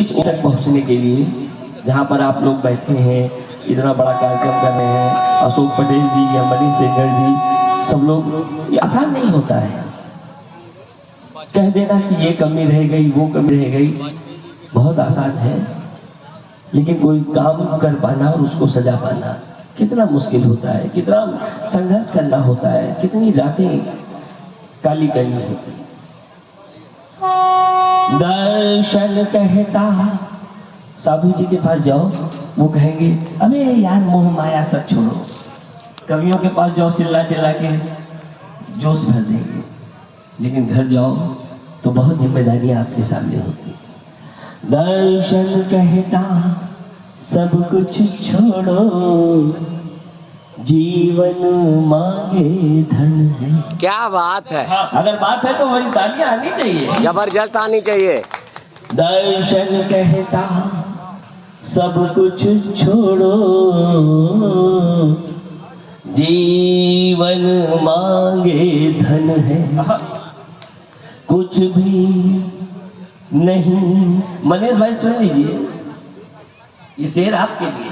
इस तक पहुंचने के लिए जहां पर आप लोग बैठे हैं, इतना बड़ा कार्यक्रम कर रहे हैं, अशोक पटेल जी या मनीष सेंगर जी, सब लोग, ये आसान नहीं होता है। कह देना कि ये कमी रह गई, वो कमी रह गई, बहुत आसान है, लेकिन कोई काम कर पाना और उसको सजा पाना कितना मुश्किल होता है, कितना संघर्ष करना होता है, कितनी रातें काली करनी होती है। दर्शन कहता, साधु जी के पास जाओ, वो कहेंगे अबे यार मोह माया सब छोड़ो। कवियों के पास जाओ, चिल्ला चिल्ला के जोश भर देंगे, लेकिन घर जाओ तो बहुत जिम्मेदारियां आपके सामने होती है। दर्शन कहता सब कुछ छोड़ो, जीवन मांगे धन है। क्या बात है। अगर बात है तो वही तालियां आनी चाहिए, जबरदस्त आनी चाहिए। दर्शन कहता सब कुछ छोड़ो, जीवन मांगे धन है। कुछ भी नहीं, मनीष भाई सुन लीजिए, ये शेर आपके लिए।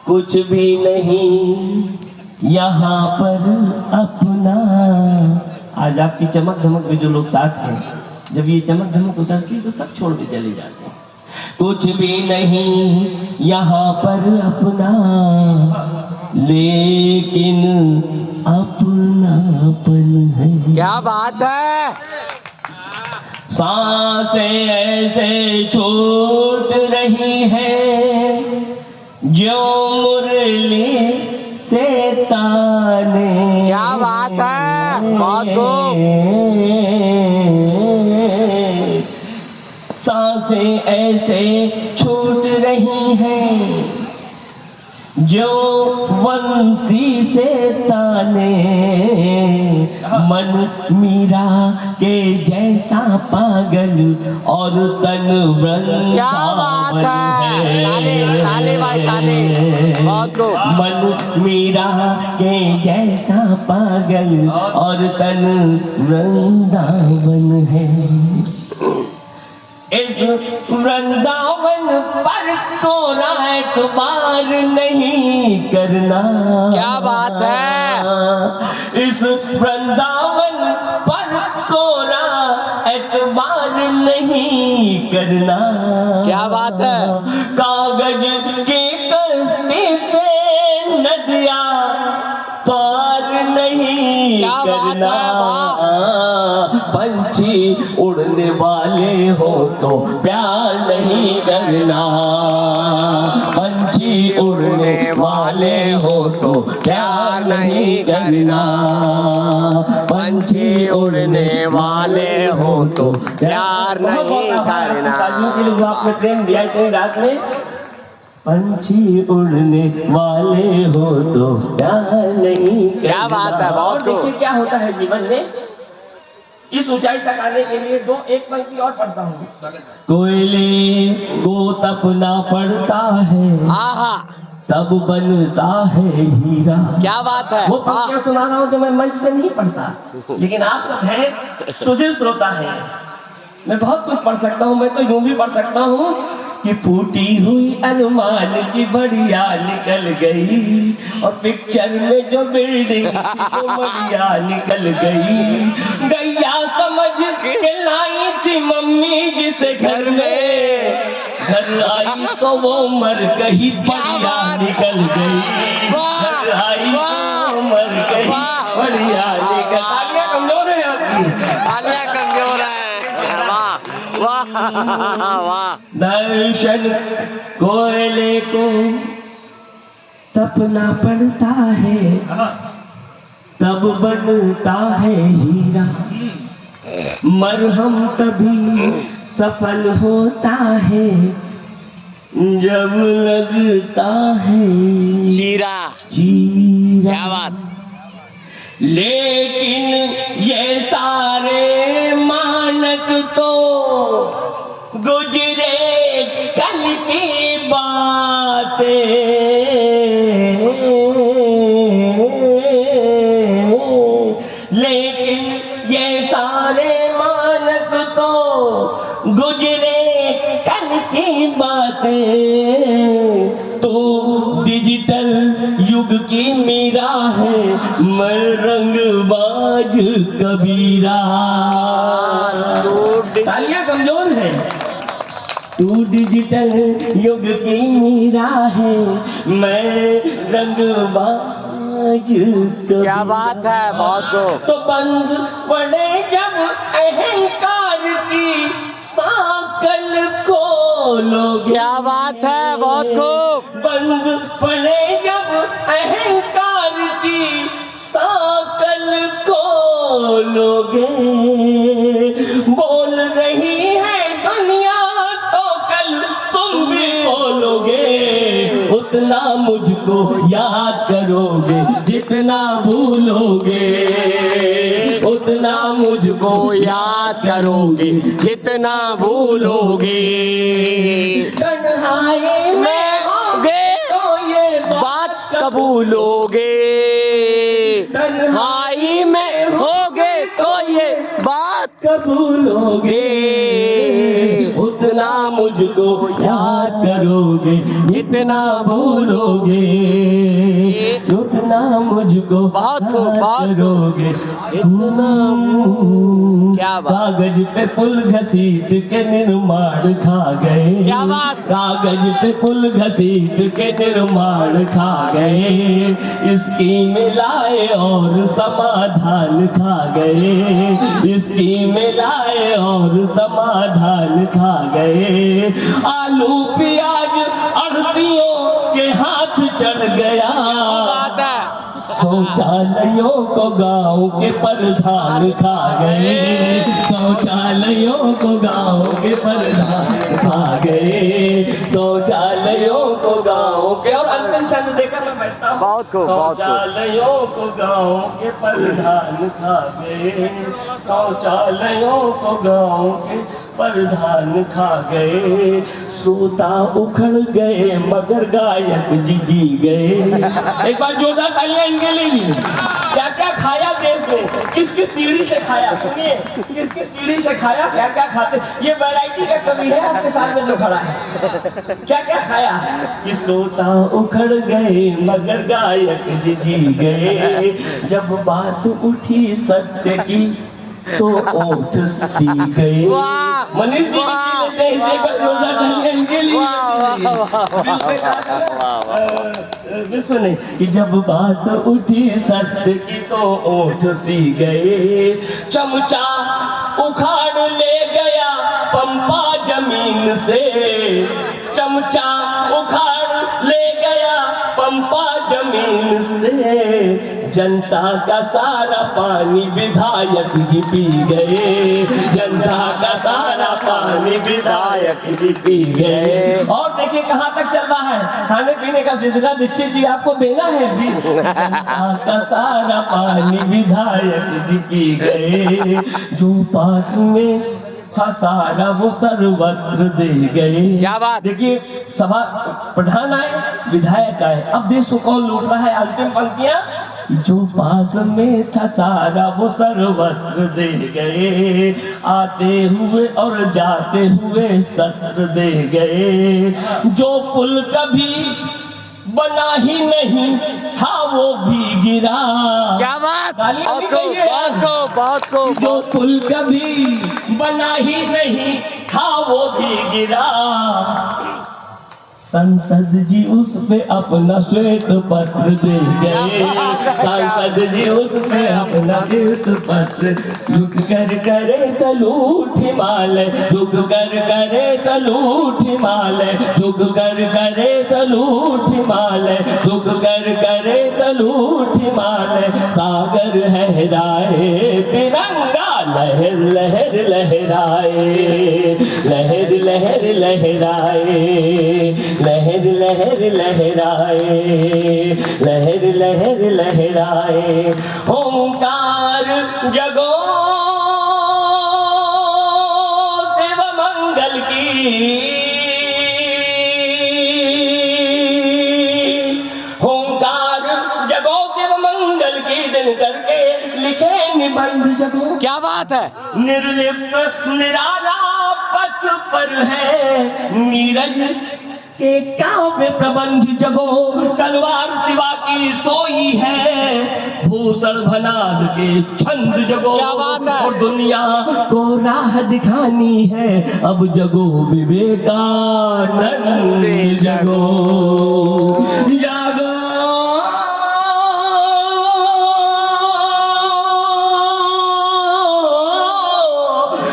कुछ भी नहीं यहाँ पर अपना, आज आपकी चमक धमक में जो लोग साथ हैं, जब ये चमक धमक उतरती है तो सब छोड़ के चले जाते हैं। कुछ भी नहीं यहाँ पर अपना, लेकिन अपनापन है। क्या बात है। सांसें ऐसे छूट रही है जो मुरली से ताने। क्या बात है, बहुत खूब। सांसें ऐसे छूट रही हैं जो वंशी से ताने, मन मीरा के जैसा पागल और तन वृंदावन है। ताली भाई ताली, बहुत खूब। मन मीरा के जैसा पागल और तन वृंदावन है। इस वृंदावन पर कोरा एतबार नहीं करना। क्या बात है। इस वृंदावन पर कोरा एतबार नहीं करना। क्या बात है। कागज की कश्ती से नदियाँ पार नहीं करना। पंछी उड़ने वाले हो तो प्यार नहीं करना। पंछी उड़ने वाले हो तो प्यार नहीं करना। पंछी उड़ने वाले हो तो प्यार नहीं करना। के लिए जो आपने ट्रेन दिया इतनी रात में, पंछी उड़ने वाले हो तो प्यार नहीं करना। क्या बात है, बहुत खूब। देखिए क्या होता है जीवन में, इस ऊंचाई तक आने के लिए एक पंक्ति और पढ़ता हूँ। कोयले को तपना पड़ता है, आहा, तब बनता है हीरा। क्या बात है। वो पंक्तियां सुना रहा हूँ जो मैं मंच से नहीं पढ़ता, लेकिन आप सब हैं सुधीर श्रोता है, मैं बहुत कुछ पढ़ सकता हूँ। मैं तो यूं भी पढ़ सकता हूँ कि फूटी हुई अनुमान की बढ़िया निकल गई, और पिक्चर में जो बिल्डिंग वो बढ़िया निकल गई। गैया समझ के लाई थी मम्मी जिसे घर में, घर आई तो वो मर गई, बढ़िया निकल गई। घर आई तो मर गई, बढ़िया निकल। तालियां कमजोर है आपकी, तालियां कमजोर है। वाह वाह। दर्शन कोयले को तपना पड़ता है, तब बनता है हीरा। मरहम तभी सफल होता है जब लगता है चीरा। चीरा। क्या बात। लेकिन ये सारे मानक तो गुजरे कल की बातें, लेकिन ये सारे मानक तो गुजरे कल की बातें। तू डिजिटल युग की मीरा है, मैं रंगबाज कबीरा। तालियां कमजोर है। तू डिजिटल युग की मीरा है, मैं रंगबाज कबीरा। क्या बात है, बहुत खूब। तो बंद पड़े जब अहंकार की साकल खोलोगे। क्या बात है, बहुत खूब। बंद पड़े जब अहंकार की साकल खोलोगे। बोल रही है दुनिया तो कल तुम भी बोलोगे। उतना मुझको याद करोगे जितना भूलोगे। उतना मुझको याद करोगे जितना भूलोगे। तन्हाई में होगे तो ये बात कबूलोगे। तन्हाई में होगे तो ये बात कबूलोगे। उतना मुझको याद करोगे जितना भूलोगे। उतना मुझको बहुत खूब, बहुत खूब। करोगे इतना। क्या बात। कागज पे पुल घसीट के निर्माण खा गए। क्या बात। कागज पे पुल घसीट के निर्माण खा गए। स्कीम लाए और समाधान खा गए। स्कीम लाए और समाधान खा गए। आलू प्याज अड़तियों के हाथ चढ़ गया। बात है। शौचालयों को गांव के प्रधान खा गए। शौचालयों को गांव के प्रधान खा गए। शौचालयों को गांव के, और अंतिम छंद देकर मैं बैठता हूँ। बहुत खूब, बहुत खूब। शौचालयों को गांव के प्रधान खा गए। शौचालयों को गांव के प्रधान खा गए। श्रोता उखड़ गए मगर गायक जी गए। एक बार जोरदार तालियां इनके लिए भी। क्या क्या खाया देश में, किस किस सीढ़ी से खाया, सुनिए किस किस सीढ़ी से खाया, क्या क्या खाते। ये वैरायटी का कवि है आपके सामने जो खड़ा है। क्या क्या खाया कि श्रोता उखड़ गए मगर गायक जी गए। जब बात उठी सत्य की तो ओठ सी गए। वाह, मनीष जी वाह, लेते हैं, एक बार जोरदार तालियां इनके लिए। विश्व ने कि जब बात उठी सत्य की तो ओठ सी गए। चमचा उखाड़ ले गया पंपा जमीन से। चमचा उखाड़ ले गया पंपा जमीन से। जनता का सारा पानी विधायक जी पी गए। जनता का सारा पानी विधायक जी पी गए। और देखिए कहाँ तक चल रहा है, खाने पीने का सिलसिला दीक्षित जी आपको देना है भी। जनता का सारा पानी विधायक जी पी गए। जो पास में था सारा वो सर्वत्र दे गए। क्या बात। देखिए सभा प्रधान आए, विधायक आए, अब देश को कौन लूट रहा है। अंतिम पंक्तियां, जो पास में था सारा वो सर्वत्र दे गए। आते हुए और जाते हुए शस्त्र दे गए। जो पुल कभी बना ही नहीं था वो भी गिरा। क्या बात। तालियां बहुत भी खूब, कहिए। बहुत खूब, बहुत खूब। जो पुल कभी बना ही नहीं था वो भी गिरा। संसद जी उस पे अपना श्वेत पत्र दे गए। सांसद जी उस पे अपना श्वेत पत्र। झुक कर करे सलूट हिमालय, झुक कर करे सलूट हिमालय, झुक कर करे सलूट हिमालय, झुक कर करे सलूट हिमालय। सागर लहराए तिरंगा लहर लहर लहराए। लहर लहर लहराए। लहर लहर लहराए। लहर लहर लहराए। ओंकार जगो शिव मंगल की। ओंकार जगो शिव मंगल की। दिन करके लिखे निबंध जगो। क्या बात है। निर्लिप्त निराला पथ पर है नीरज के काव्य प्रबंध जगो, तलवार शिवा की सोई है, भूषण भनाद के छंद जगो। क्या बात है? और दुनिया को राह दिखानी है, अब जगो विवेकानंद जगो, जागो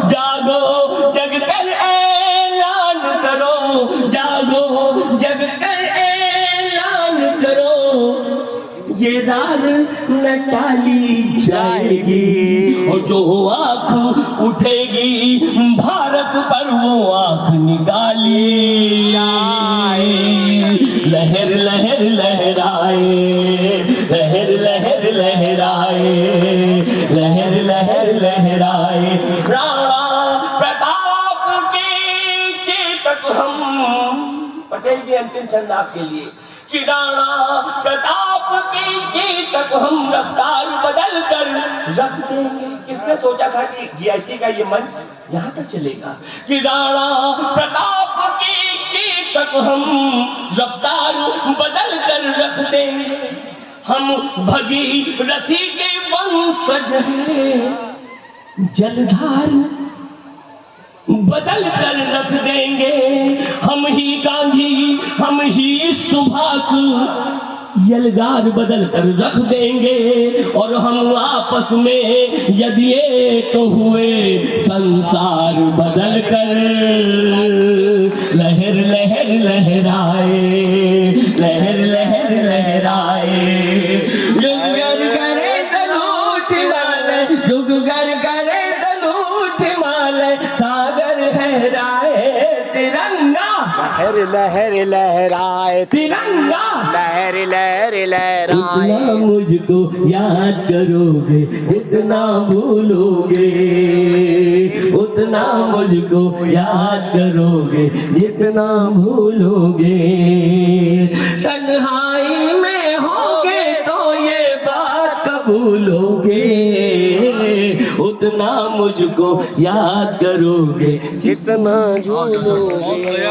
जागो, जग कर ऐलान करो, जागो जग कर ऐलान करो, ये रार न टाली जाएगी। और जो आँख उठेगी भारत पर वो आँख निकाली आए। लहर लहर लहराए, लहर लहर लहराए, लहर लहर लहराए। राणा प्रताप के चेतक हम, पटेल जी अंतिम छंद आपके लिए, कि राणा प्रताप के चेतक हम रफ्तार बदल कर रख देंगे। किसने सोचा था कि GIC का ये मंच यहाँ तक चलेगा, कि राणा प्रताप के चेतक हम रफ्तार बदल कर रख देंगे। हम भगीरथी के वंशज हैं, जलधार बदल कर रख देंगे। हम ही गांधी, हम ही सुभाष, यलगार बदल कर रख देंगे। और हम आपस में यदि एक हुए, संसार बदल कर लहर लहर लहराए, लहर लहर लहराए। युग गर करे तलूट वाले, युग गर करे तलूट वाले, सागर लहराए तिरंगा, लहर लहर लहराए तिरंगा। लहर लहर लहराए। इतना मुझको याद करोगे, इतना भूलोगे, उतना मुझको याद करोगे, जितना भूलोगे। तन्हाई में होगे तो ये बात कबूलोगे, उतना मुझको याद करोगे, जितना झूलोगे।